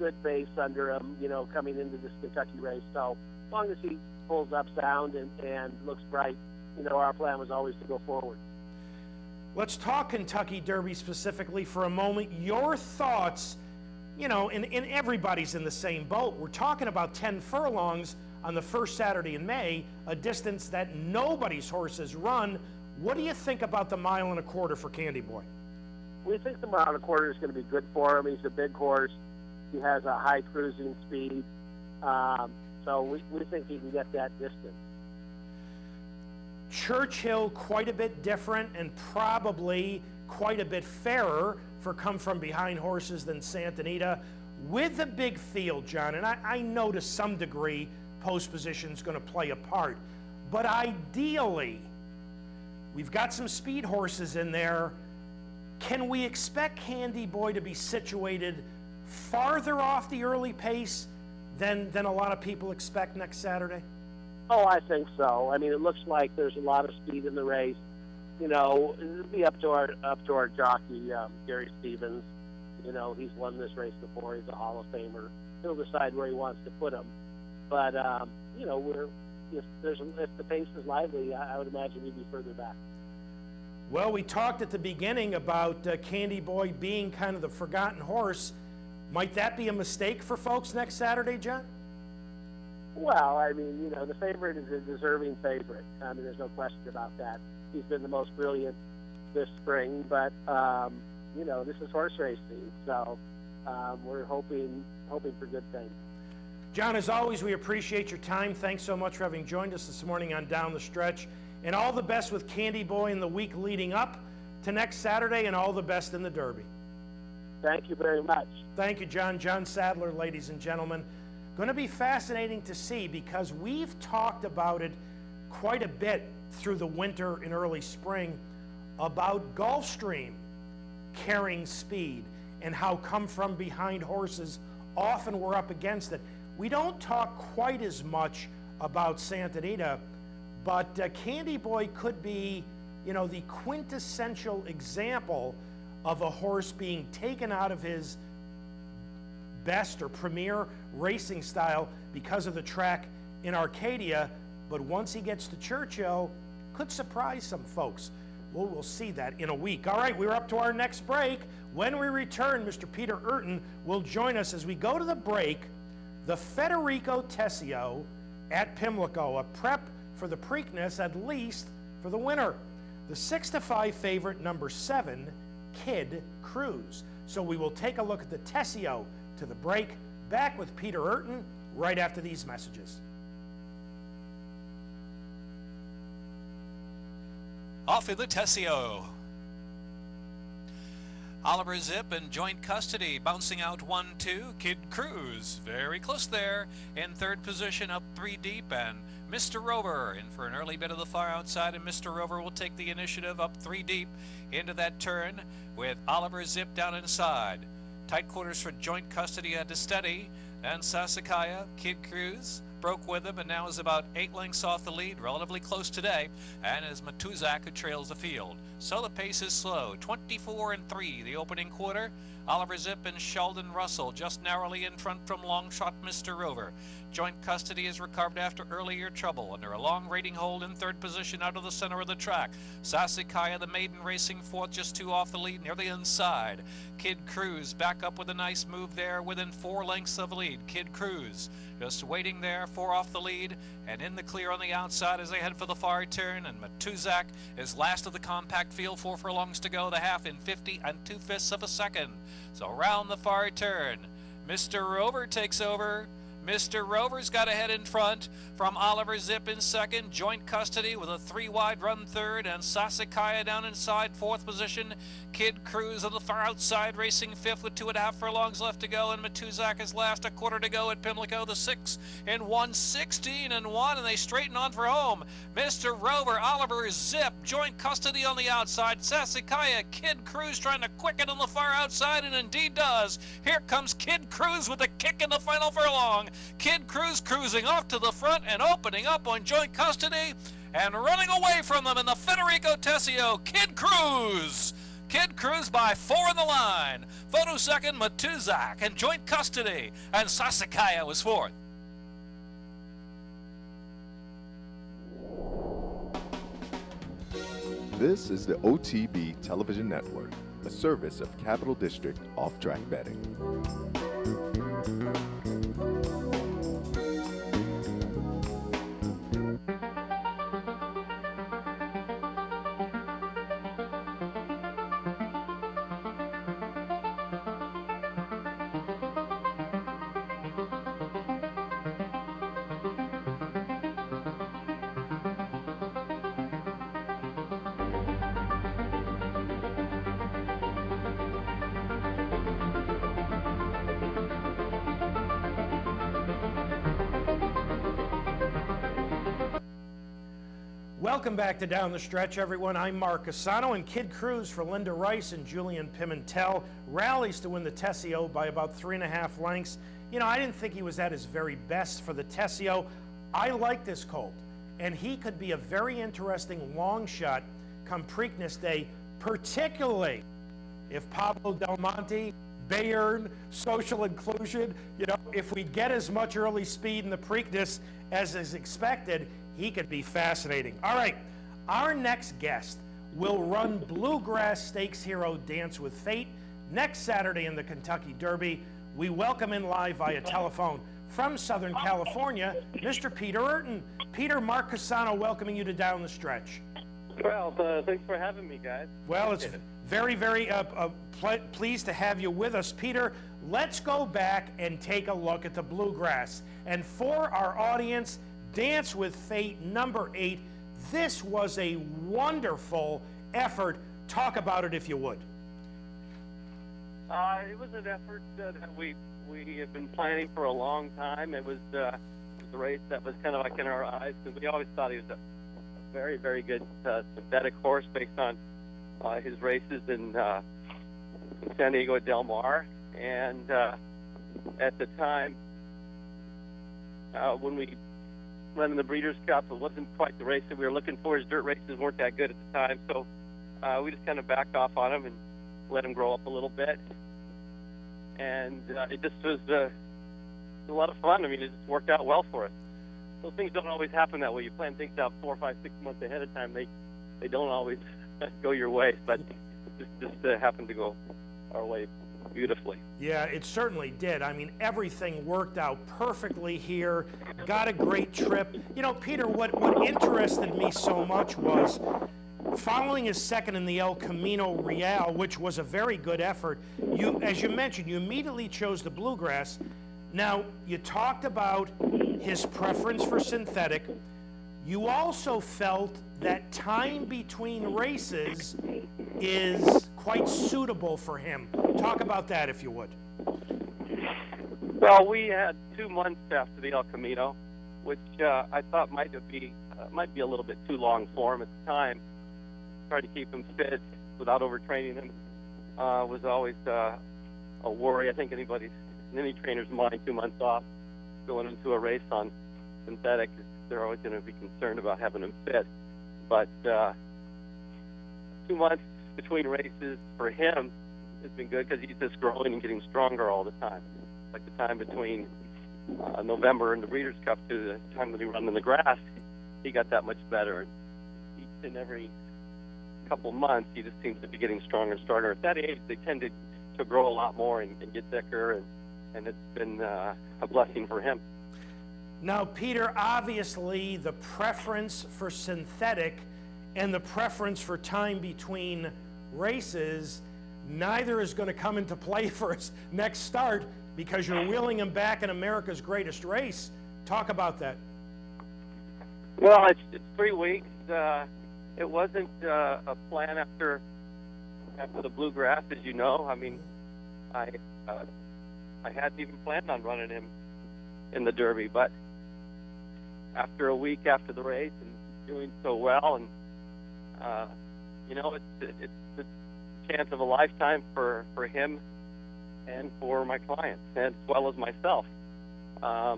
good base under him, you know, coming into this Kentucky race. So as long as he pulls up sound and looks bright, you know, our plan was always to go forward. Let's talk Kentucky Derby specifically for a moment. Your thoughts, you know, and everybody's in the same boat. We're talking about 10 furlongs on the first Saturday in May, a distance that nobody's horses run. What do you think about the 1.25 miles for Candy Boy? We think the 1.25 miles is going to be good for him. He's a big horse. He has a high cruising speed. So we think he can get that distance. Churchill, quite a bit different and probably quite a bit fairer for come-from-behind horses than Santa Anita. With the big field, John, and I know to some degree post position is going to play a part, but ideally, we've got some speed horses in there. Can we expect Candy Boy to be situated farther off the early pace than a lot of people expect next Saturday? Oh, I think so. I mean, it looks like there's a lot of speed in the race. You know, it'll be up to our jockey, Gary Stevens. You know, he's won this race before. He's a Hall of Famer. He'll decide where he wants to put him. But you know, if the pace is lively, I would imagine we'd be further back. Well, we talked at the beginning about Candy Boy being kind of the forgotten horse. Might that be a mistake for folks next Saturday, John? Well, I mean, you know, the favorite is a deserving favorite. I mean, there's no question about that. He's been the most brilliant this spring, but, you know, this is horse racing, so we're hoping for good things. John, as always, we appreciate your time. Thanks so much for having joined us this morning on Down the Stretch. And all the best with Candy Boy in the week leading up to next Saturday, and all the best in the Derby. Thank you very much. Thank you, John. John Sadler, ladies and gentlemen. Going to be fascinating to see because we've talked about it quite a bit through the winter and early spring about Gulfstream carrying speed and how come from behind horses often were up against it. We don't talk quite as much about Santa Anita, but Candy Boy could be, the quintessential example of a horse being taken out of his best or premier racing style because of the track in Arcadia, but once he gets to Churchill, could surprise some folks. Well, we'll see that in a week. All right, we're up to our next break. When we return, Mr. Peter Eurton will join us as we go to the break. The Federico Tessio at Pimlico, a prep for the Preakness, at least for the winner. The 6-5 favorite, number 7, Kid Cruz. So we will take a look at the Tessio to the break. Back with Peter Eurton right after these messages. Off in the Tessio. Oliver Zip in joint custody, bouncing out 1-2. Kid Cruz, very close there, in third position, up 3 deep, and Mr. Rover in for an early bit of the far outside, and Mr. Rover will take the initiative up 3 deep into that turn with Oliver Zip down inside. Tight quarters for joint custody at steady, and Sassicaia, Kid Cruz, broke with him and now is about 8 lengths off the lead, relatively close today, and is Matuzak who trails the field. So the pace is slow, 24-3 the opening quarter. Oliver Zip and Sheldon Russell just narrowly in front from long shot Mr. Rover. Joint custody is recovered after earlier trouble under a long rating hold in third position out of the center of the track. Sassicaia, the maiden, racing fourth, just 2 off the lead near the inside. Kid Cruz back up with a nice move there within 4 lengths of lead. Kid Cruz just waiting there, 4 off the lead and in the clear on the outside as they head for the far turn, and Matuzak is last of the compact field, 4 furlongs to go, the half in 50 2/5 of a second. So around the far turn, Mr. Rover takes over. Mr. Rover's got ahead in front from Oliver Zip in second, joint custody with a 3-wide run third, and Sassicaia down inside fourth position. Kid Cruz on the far outside racing fifth with 2.5 furlongs left to go, and Matuzak is last, a quarter to go at Pimlico. The 6 in 1:16-1, and they straighten on for home. Mr. Rover, Oliver Zip, joint custody on the outside. Sassicaia, Kid Cruz trying to quicken on the far outside, and indeed does. Here comes Kid Cruz with a kick in the final furlong. Kid Cruz cruising off to the front and opening up on joint custody and running away from them in the Federico Tessio. Kid Cruz. Kid Cruz by 4 in the line. Photo second, Matuzak in joint custody, and Sassicaia was fourth. This is the OTB Television Network, a service of Capital District Off-Track Betting. Welcome back to Down the Stretch, everyone. I'm Mark Cassano, and Kid Cruz for Linda Rice and Julian Pimentel rallies to win the Tessio by about 3.5 lengths. I didn't think he was at his very best for the Tessio. I like this colt, and he could be a very interesting long shot come Preakness Day, particularly if Pablo Del Monte, Bayern, social inclusion, if we get as much early speed in the Preakness as is expected, he could be fascinating. All right, our next guest will run Bluegrass Stakes Hero Dance with Fate next Saturday in the Kentucky Derby. We welcome in live via telephone from Southern California, Mr. Peter Eurton. Peter, Mark Cassano welcoming you to Down the Stretch. Well, thanks for having me, guys. Well, it's very, very pleased to have you with us. Peter, let's go back and take a look at the Bluegrass. And for our audience, Dance with Fate, number 8. This was a wonderful effort. Talk about it if you would. It was an effort that we have been planning for a long time. It was a race that was kind of like in our eyes because we always thought he was a very, very good synthetic horse based on his races in San Diego at Del Mar. And at the time, when we ran in the Breeders' Cup, it wasn't quite the race that we were looking for. His dirt races weren't that good at the time, so we just kind of backed off on him and let him grow up a little bit. And it just was a lot of fun. I mean, it just worked out well for us. Those things don't always happen that way. You plan things out 4, 5, 6 months ahead of time. They don't always go your way, but it just happened to go our way beautifully. Yeah, it certainly did. I mean, everything worked out perfectly here. Got a great trip. You know, Peter, what interested me so much was following his second in the El Camino Real, which was a very good effort. You, as you mentioned, you immediately chose the Bluegrass. Now, you talked about his preference for synthetic. You also felt that time between races is quite suitable for him. Talk about that, if you would. Well, we had 2 months after the El Camino, which I thought might be a little bit too long for him at the time. Trying to keep him fit without overtraining him was always a worry. I think in any trainer's mind, 2 months off going into a race on synthetic, they're always going to be concerned about having him fit. But 2 months between races for him has been good because he's just growing and getting stronger all the time. Like the time between November and the Breeders' Cup to the time that he run in the grass, he got that much better. And each and every couple months, he just seems to be getting stronger and stronger. At that age, they tend to grow a lot more and get thicker, and it's been a blessing for him. Now, Peter, obviously the preference for synthetic and the preference for time between races, neither is going to come into play for his next start because you're wheeling him back in America's greatest race. Talk about that. Well, it's 3 weeks. It wasn't a plan after the Bluegrass, as you know. I mean, I hadn't even planned on running him in the Derby, but after a week after the race and doing so well, and you know, it's the chance of a lifetime for him and for my clients, as well as myself.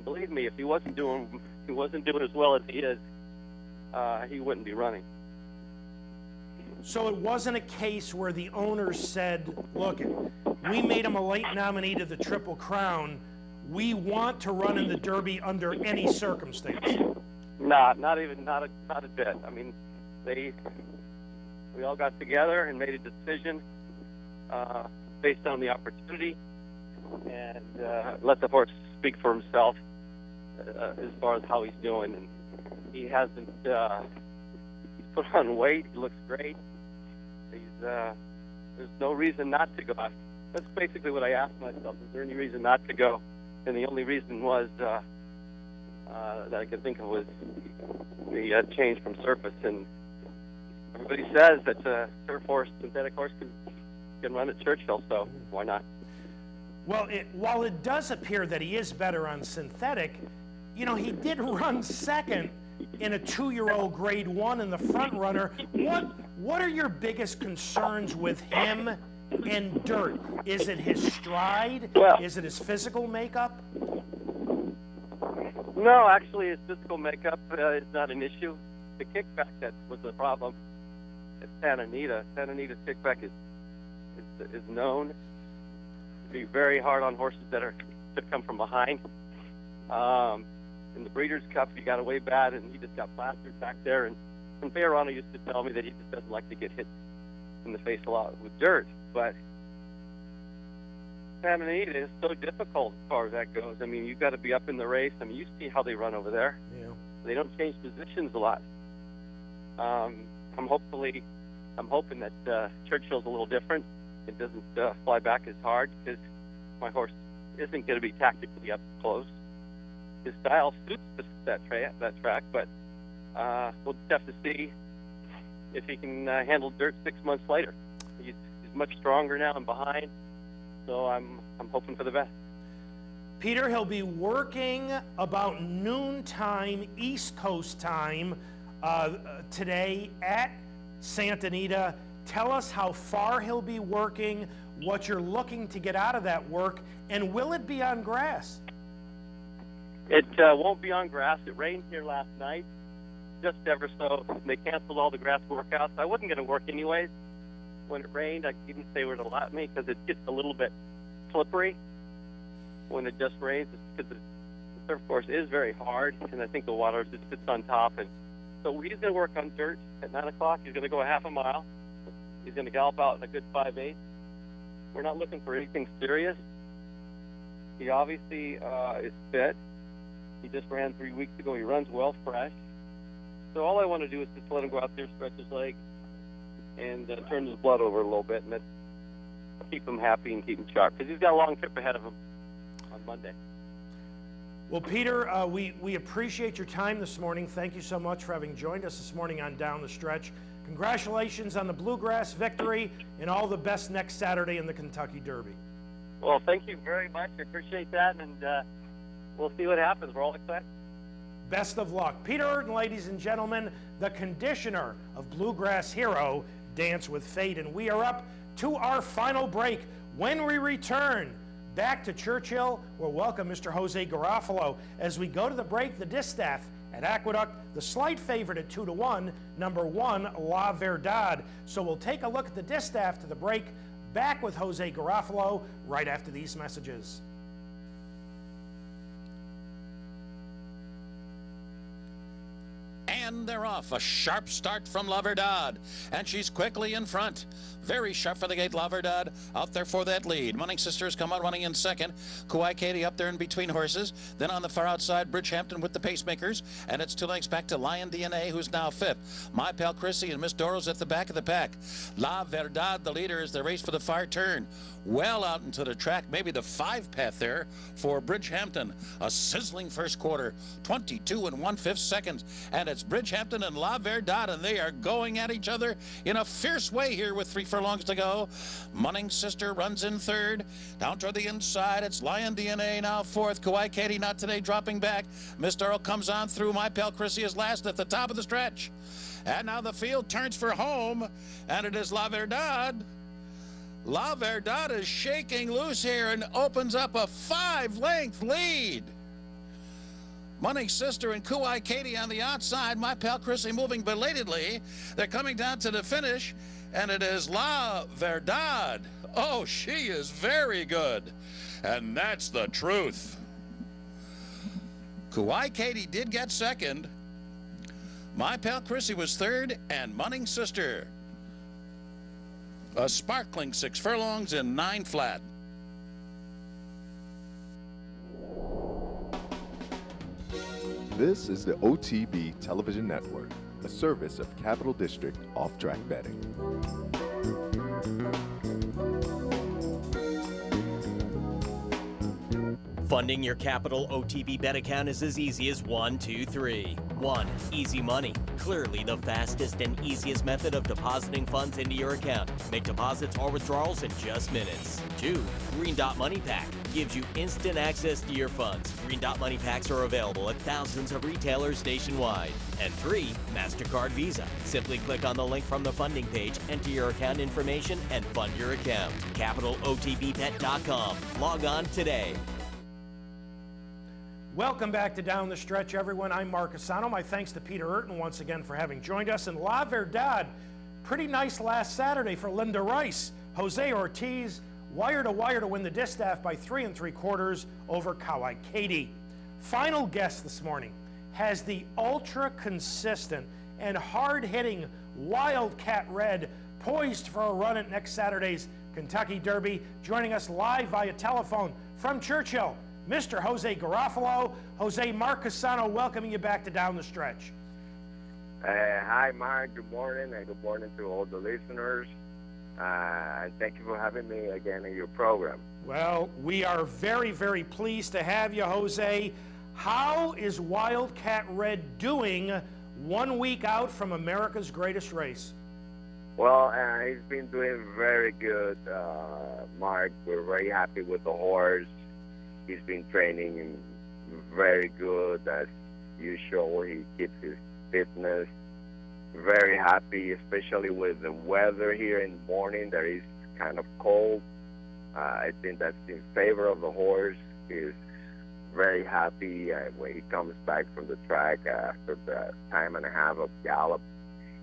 Believe me, if he wasn't doing as well as he is, he wouldn't be running. So it wasn't a case where the owners said, look, we made him a late nominee to the Triple Crown. We want to run in the Derby under any circumstance. Not a bit. I mean, we all got together and made a decision based on the opportunity and let the horse speak for himself as far as how he's doing. And he hasn't he's put on weight. He looks great. There's no reason not to go. That's basically what I asked myself. Is there any reason not to go? And the only reason was that I could think of was the change from surface. And everybody says that turf horse, synthetic horse can run at Churchill, so why not? Well, while it does appear that he is better on synthetic, you know, he did run second in a 2-year-old Grade 1 in the front runner. What are your biggest concerns with him and dirt? Is it his stride? Well, is it his physical makeup? No, actually, his physical makeup is not an issue. The kickback that was the problem at Santa Anita. Santa Anita's kickback is known to be very hard on horses that come from behind. In the Breeders' Cup, he got away bad, and he just got plastered back there. And Bayerano used to tell me that he just doesn't like to get hit in the face a lot with dirt. But Santa Anita is so difficult as far as that goes. I mean, you've got to be up in the race. I mean, you see how they run over there. Yeah. They don't change positions a lot. I'm hoping that Churchill's a little different. It doesn't fly back as hard because my horse isn't going to be tactically up close. His style suits that track, but we'll just have to see if he can handle dirt 6 months later. He's much stronger now and behind, So I'm hoping for the best. Peter, he'll be working about noontime East Coast time today at Santa Anita. Tell us how far he'll be working, what you're looking to get out of that work, and will it be on grass? It won't be on grass. It rained here last night, just ever so. They canceled all the grass workouts. I wasn't going to work anyways. When it rained, I didn't say where to let me because it gets a little bit slippery when it just rains, because the surf course is very hard, and I think the water just sits on top. And so he's going to work on dirt at 9 o'clock. He's going to go a half a mile. He's going to gallop out in a good 5/8. We're not looking for anything serious. He obviously is fit. He just ran 3 weeks ago. He runs well fresh. So all I want to do is just let him go out there, stretch his leg, and turn his blood over a little bit, and then keep him happy and keep him sharp, because he's got a long trip ahead of him on Monday. Well, Peter, we appreciate your time this morning. Thank you so much for having joined us this morning on Down the Stretch. Congratulations on the Bluegrass victory, and all the best next Saturday in the Kentucky Derby. Well, thank you very much. I appreciate that, and we'll see what happens. We're all excited. Best of luck. Peter Eurton, ladies and gentlemen, the conditioner of Bluegrass Hero, Dance with Fate. And we are up to our final break. When we return back to Churchill, we'll welcome Mr. Jose Garoffalo. As we go to the break, the distaff at Aqueduct, the slight favorite at 2-1, number 1, La Verdad. So we'll take a look at the distaff to the break. Back with Jose Garoffalo right after these messages. And they're off. A sharp start from La Verdad, and she's quickly in front. Very sharp for the gate, La Verdad, out there for that lead. Munning Sisters come out running in second. Kauai Katie up there in between horses. Then on the far outside, Bridgehampton with the pacemakers, and it's 2 lengths back to Lion DNA, who's now 5th. My Pal Chrissy and Miss Doro's at the back of the pack. La Verdad, the leader, is the race for the far turn. Well out into the track, maybe the 5 path there for Bridgehampton. A sizzling first quarter, 22 1/5 seconds, and it's Bridgehampton and La Verdad, and they are going at each other in a fierce way here with 3 furlongs to go. Munning Sister runs in 3rd. Down toward the inside, it's Lion DNA now 4th. Kauai Katie not today dropping back. Miss Darrell comes on through. My Pal Chrissy is last at the top of the stretch. And now the field turns for home, and it is La Verdad. La Verdad is shaking loose here and opens up a 5-length lead. Munning Sister and Kauai Katie on the outside. My Pal Chrissy moving belatedly. They're coming down to the finish, and it is La Verdad. Oh, she is very good. And that's the truth. Kauai Katie did get second. My Pal Chrissy was 3rd, and Munning Sister a sparkling 6 furlongs and 9 flat. This is the OTB Television Network, a service of Capital District Off-Track Betting. Funding your Capital OTB bet account is as easy as 1, 2, 3. 1. Easy Money. Clearly the fastest and easiest method of depositing funds into your account. Make deposits or withdrawals in just minutes. 2. Green Dot Money Pack. Gives you instant access to your funds. Green Dot Money Packs are available at thousands of retailers nationwide. And 3. MasterCard Visa. Simply click on the link from the funding page, enter your account information, and fund your account. CapitalOTBBet.com. Log on today. Welcome back to Down the Stretch, everyone. I'm Mark Asano. My thanks to Peter Eurton once again for having joined us. And La Verdad, pretty nice last Saturday for Linda Rice. Jose Ortiz, wire to win the distaff by 3 3/4 over Kauai Katie. Final guest this morning has the ultra-consistent and hard-hitting Wildcat Red, poised for a run at next Saturday's Kentucky Derby. Joining us live via telephone from Churchill, Mr. Jose Garoffalo. Jose, Mark Casano welcoming you back to Down the Stretch. Hi, Mark. Good morning, and good morning to all the listeners. Thank you for having me again in your program. Well, we are very, very pleased to have you, Jose. How is Wildcat Red doing 1 week out from America's greatest race? Well, he's been doing very good, Mark. We're very happy with the horse. He's been training very good as usual. He keeps his fitness. Very happy, especially with the weather here in the morning that is kind of cold. I think that's in favor of the horse. He's very happy when he comes back from the track after the time and a half of gallop.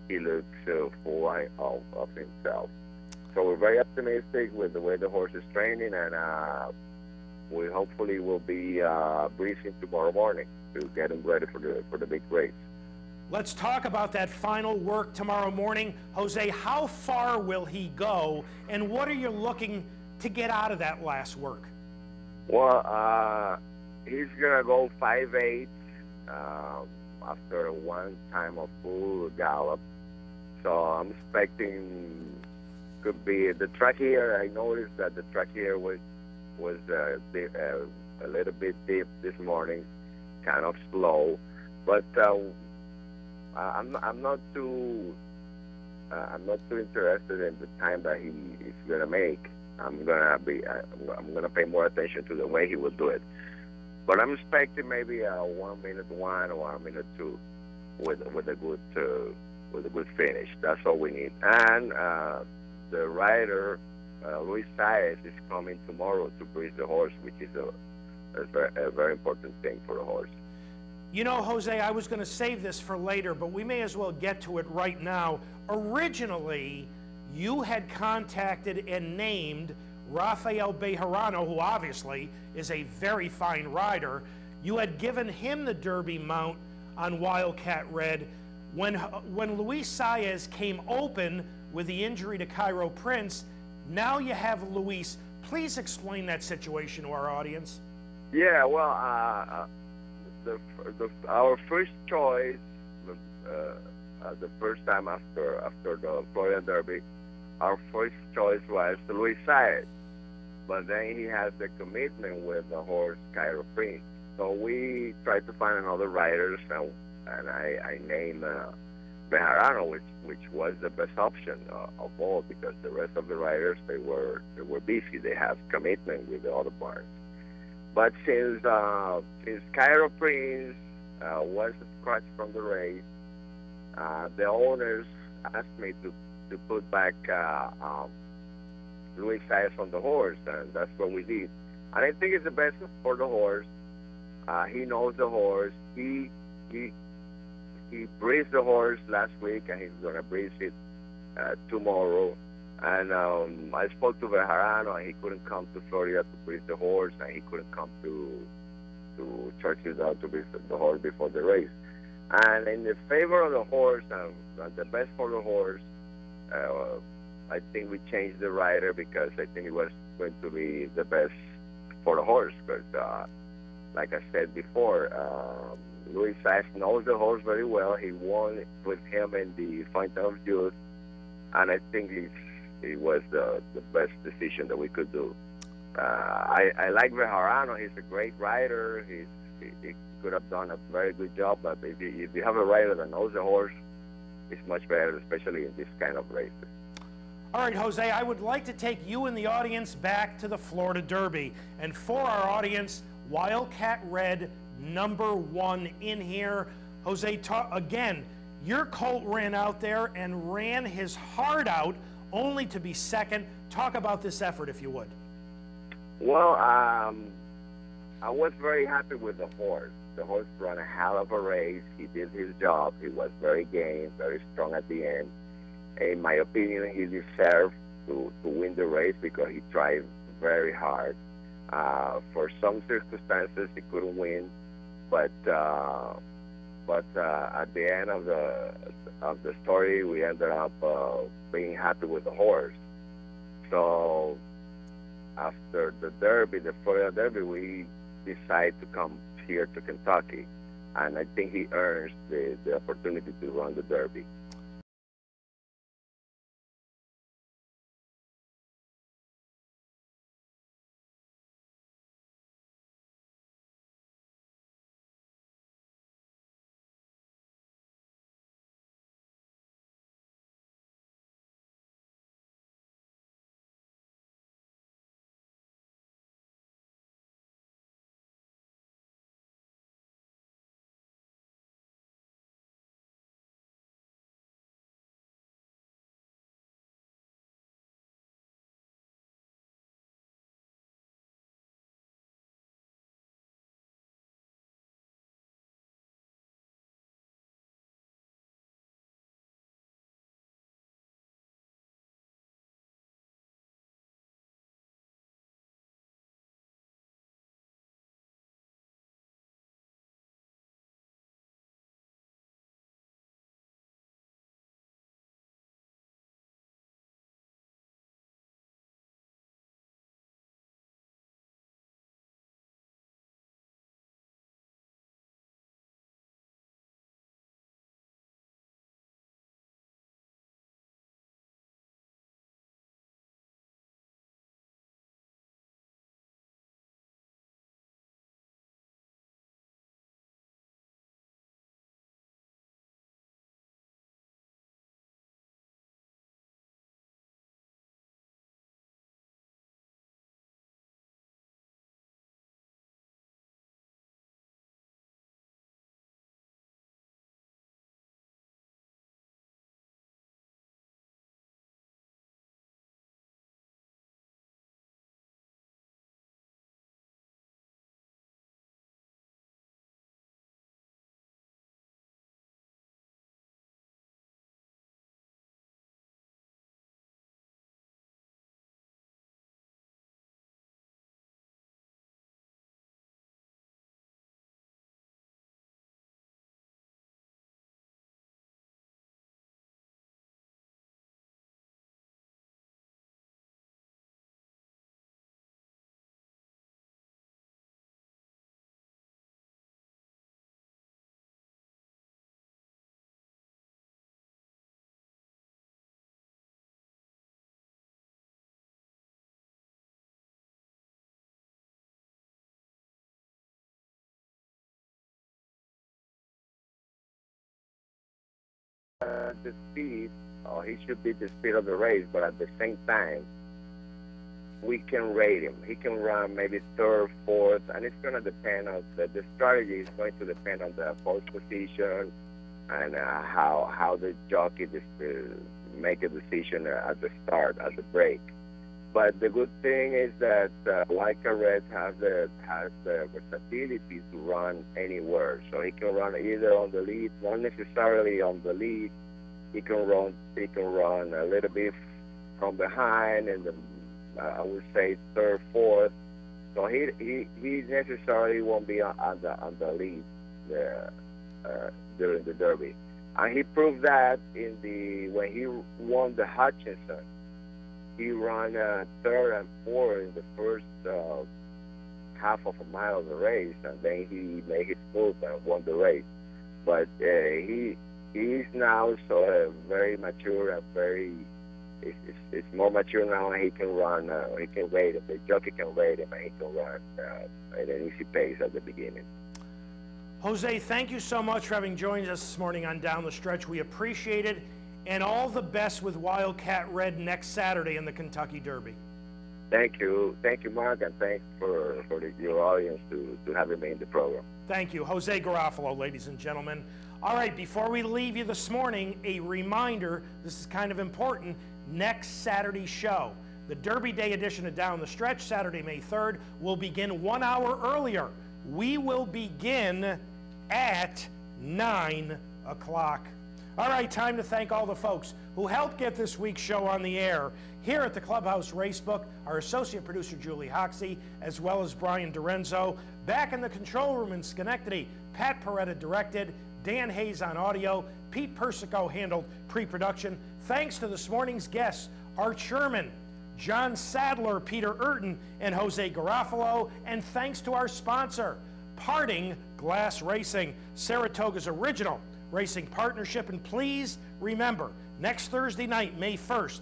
He looks full of himself. So we're very optimistic with the way the horse is training, and we hopefully will be briefing tomorrow morning to get him ready for the big race. Let's talk about that final work tomorrow morning. Jose, how far will he go, and what are you looking to get out of that last work? Well, he's going to go 5/8 after one time of full gallop. So I'm expecting could be the track here. I noticed that the track here was a little bit deep this morning, kind of slow, but I'm not too interested in the time that he is gonna make. I'm gonna pay more attention to the way he will do it. But I'm expecting maybe a 1:01 or 1:02 with a good finish. That's all we need. And the rider Luis Saez is coming tomorrow to breeze the horse, which is a very important thing for the horse. You know, Jose, I was going to save this for later, but we may as well get to it right now. Originally, you had contacted and named Rafael Bejarano, who obviously is a very fine rider. You had given him the Derby mount on Wildcat Red. When Luis Saez came open with the injury to Cairo Prince, now you have Luis. Please explain that situation to our audience. Yeah, well, our first choice, the first time after the Florida Derby, our first choice was Luis Saez. But then he has the commitment with the horse Cairo Prince. So we tried to find another rider, and I named Bejarano, which was the best option of all, because the rest of the riders they were busy. They have commitment with the other barns. But since Cairo Prince was scratched from the race, the owners asked me to put back Luis Saez on the horse, and that's what we did. And I think it's the best for the horse. He knows the horse. He breezed the horse last week, and he's going to breeze it tomorrow. And I spoke to Bejarano, and he couldn't come to Florida to breeze the horse, and he couldn't come to Churchill to breeze the horse before the race. And in the favor of the horse, and the best for the horse, I think we changed the rider because I think it was going to be the best for the horse. Because, like I said before, Luis Saez knows the horse very well. He won with him in the Fountain of Youth, and I think it was the best decision that we could do. I like Bejarano. He's a great rider. He could have done a very good job, but if you have a rider that knows the horse, it's much better, especially in this kind of races. All right, Jose, I would like to take you and the audience back to the Florida Derby. And for our audience, Wildcat Red, #1 in here. Jose, again, your colt ran out there and ran his heart out, only to be second. Talk about this effort, if you would. Well, I was very happy with the horse. The horse ran a hell of a race. He did his job. He was very game, very strong at the end. In my opinion, he deserved to win the race because he tried very hard. For some circumstances, he couldn't win, but at the end of the story, we ended up being happy with the horse. So after the Derby, the Florida Derby, we decided to come here to Kentucky, and I think he earns the opportunity to run the Derby. the speed, or he should be the speed of the race, but at the same time, we can rate him. He can run maybe third, fourth, and it's going to depend on the strategy is going to depend on the post position and how the jockey make a decision at the start, at the break. But the good thing is that Wildcat Red has the versatility to run anywhere. So he can run either on the lead, not necessarily on the lead. He can run a little bit from behind, and I would say third, fourth. So he necessarily won't be on the lead during the Derby, and he proved that when he won the Hutchinson. He ran third and fourth in the first half of a mile of the race, and then he made his move and won the race. But he is now very mature and it's more mature now, and he can run. He can rate him. The jockey can rate him, and he can run at an easy pace at the beginning. Jose, thank you so much for having joined us this morning on Down the Stretch. We appreciate it. And all the best with Wildcat Red next Saturday in the Kentucky Derby. Thank you, Mark, and thanks for your audience to having me in the program. Thank you. Jose Garoffalo, ladies and gentlemen. All right, before we leave you this morning, a reminder, this is kind of important, next Saturday's show. The Derby Day edition of Down the Stretch, Saturday, May 3rd, will begin 1 hour earlier. We will begin at 9 o'clock. All right, time to thank all the folks who helped get this week's show on the air. Here at the Clubhouse Racebook, our associate producer, Julie Hoxie, as well as Brian Dorenzo. Back in the control room in Schenectady, Pat Peretta directed, Dan Hayes on audio, Pete Persico handled pre-production. Thanks to this morning's guests, Art Sherman, John Sadler, Peter Eurton, and Jose Garoffalo. And thanks to our sponsor, Parting Glass Racing, Saratoga's original racing partnership. And please remember, next Thursday night, May 1st,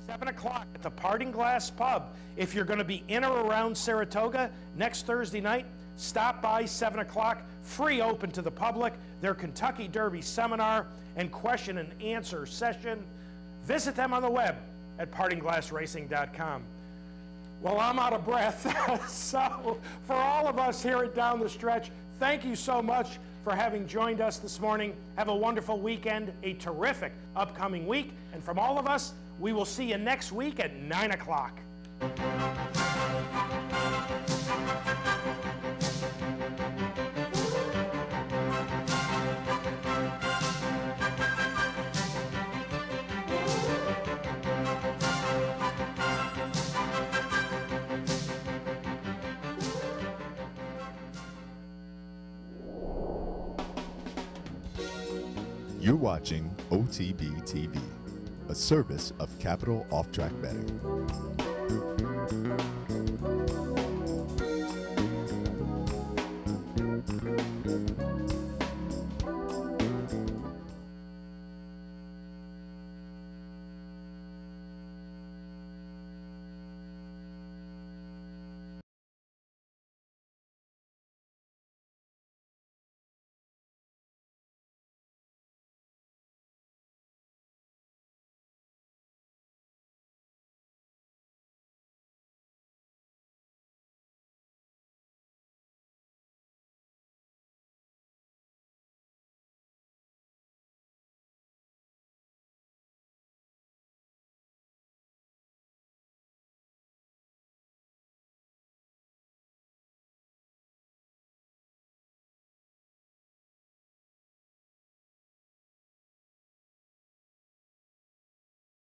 7 o'clock at the Parting Glass Pub. If you're going to be in or around Saratoga next Thursday night, stop by 7 o'clock, free open to the public, their Kentucky Derby seminar and question and answer session. Visit them on the web at partingglassracing.com. Well, I'm out of breath, so for all of us here at Down the Stretch, thank you so much for having joined us this morning. Have a wonderful weekend, a terrific upcoming week, and from all of us, we will see you next week at 9 o'clock. You're watching OTB TV, a service of Capital Off-Track Betting.